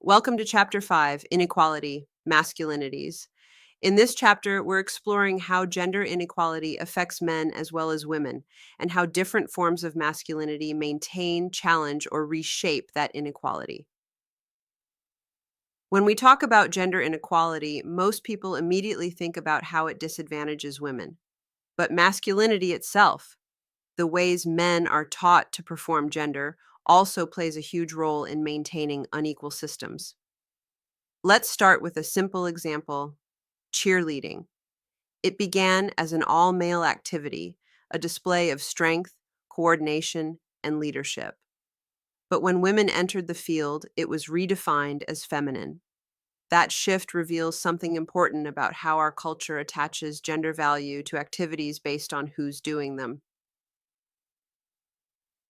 Welcome to Chapter 5, Inequality, Masculinities. In this chapter, we're exploring how gender inequality affects men as well as women, and how different forms of masculinity maintain, challenge, or reshape that inequality. When we talk about gender inequality, most people immediately think about how it disadvantages women. But masculinity itself, the ways men are taught to perform gender, also plays a huge role in maintaining unequal systems. Let's start with a simple example: cheerleading. It began as an all male activity, a display of strength, coordination, and leadership. But when women entered the field, it was redefined as feminine. That shift reveals something important about how our culture attaches gender value to activities based on who's doing them.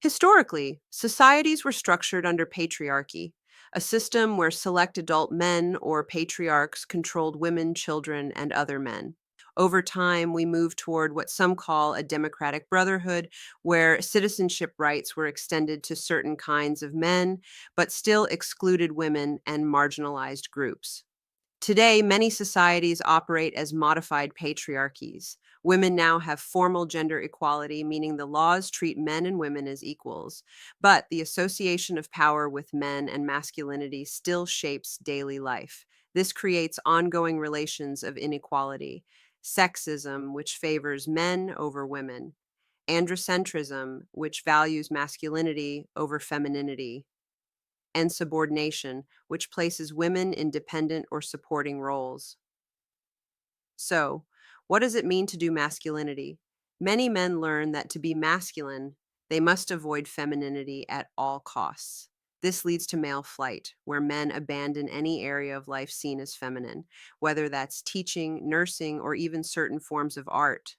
Historically, societies were structured under patriarchy, a system where select adult men or patriarchs controlled women, children, and other men. Over time, we moved toward what some call a democratic brotherhood, where citizenship rights were extended to certain kinds of men, but still excluded women and marginalized groups. Today, many societies operate as modified patriarchies. Women now have formal gender equality, meaning the laws treat men and women as equals. But the association of power with men and masculinity still shapes daily life. This creates ongoing relations of inequality: sexism, which favors men over women; androcentrism, which values masculinity over femininity; and subordination, which places women in dependent or supporting roles. So, what does it mean to do masculinity? Many men learn that to be masculine, they must avoid femininity at all costs. This leads to male flight, where men abandon any area of life seen as feminine, whether that's teaching, nursing, or even certain forms of art.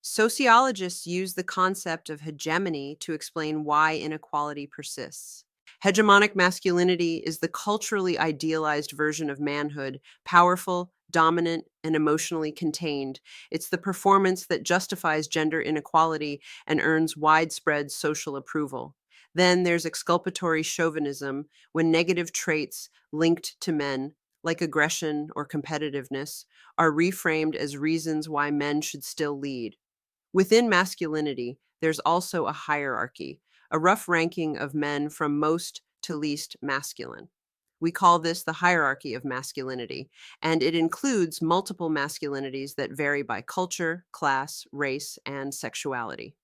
Sociologists use the concept of hegemony to explain why inequality persists. Hegemonic masculinity is the culturally idealized version of manhood: powerful, dominant, and emotionally contained. It's the performance that justifies gender inequality and earns widespread social approval. Then there's exculpatory chauvinism, when negative traits linked to men, like aggression or competitiveness, are reframed as reasons why men should still lead. Within masculinity, there's also a hierarchy, a rough ranking of men from most to least masculine. We call this the hierarchy of masculinity, and it includes multiple masculinities that vary by culture, class, race, and sexuality.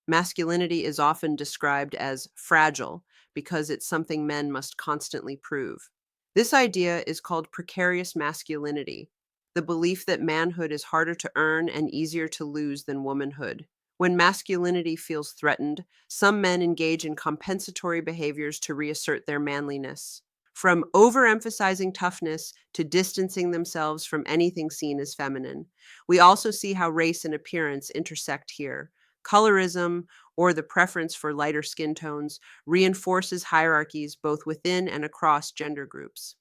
Masculinity is often described as fragile because it's something men must constantly prove. This idea is called precarious masculinity, the belief that manhood is harder to earn and easier to lose than womanhood. When masculinity feels threatened, some men engage in compensatory behaviors to reassert their manliness. From overemphasizing toughness to distancing themselves from anything seen as feminine. We also see how race and appearance intersect here. Colorism, or the preference for lighter skin tones, reinforces hierarchies both within and across gender groups.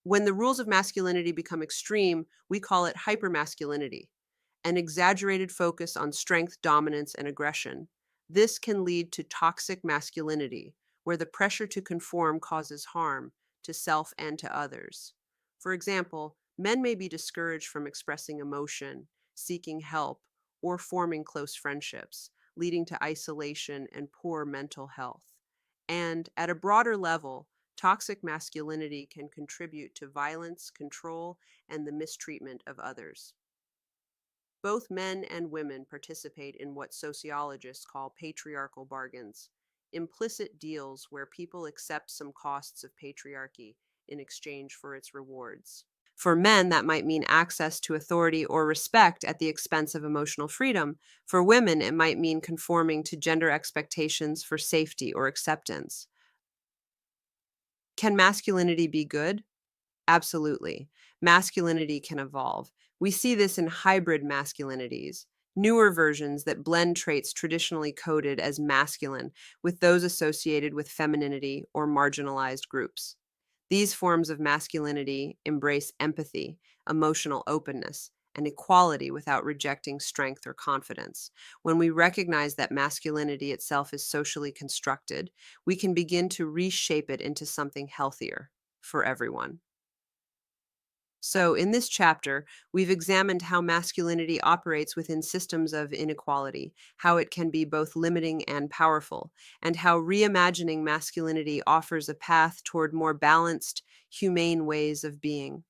When the rules of masculinity become extreme, we call it hypermasculinity, an exaggerated focus on strength, dominance, and aggression. This can lead to toxic masculinity, where the pressure to conform causes harm to self and to others. For example, men may be discouraged from expressing emotion, seeking help, or forming close friendships, leading to isolation and poor mental health. And at a broader level, toxic masculinity can contribute to violence, control, and the mistreatment of others. Both men and women participate in what sociologists call patriarchal bargains, implicit deals where people accept some costs of patriarchy in exchange for its rewards. For men, that might mean access to authority or respect at the expense of emotional freedom. For women, it might mean conforming to gender expectations for safety or acceptance. Can masculinity be good? Absolutely. Masculinity can evolve. We see this in hybrid masculinities, newer versions that blend traits traditionally coded as masculine with those associated with femininity or marginalized groups. These forms of masculinity embrace empathy, emotional openness, and equality without rejecting strength or confidence. When we recognize that masculinity itself is socially constructed, we can begin to reshape it into something healthier for everyone. So, in this chapter, we've examined how masculinity operates within systems of inequality, how it can be both limiting and powerful, and how reimagining masculinity offers a path toward more balanced, humane ways of being.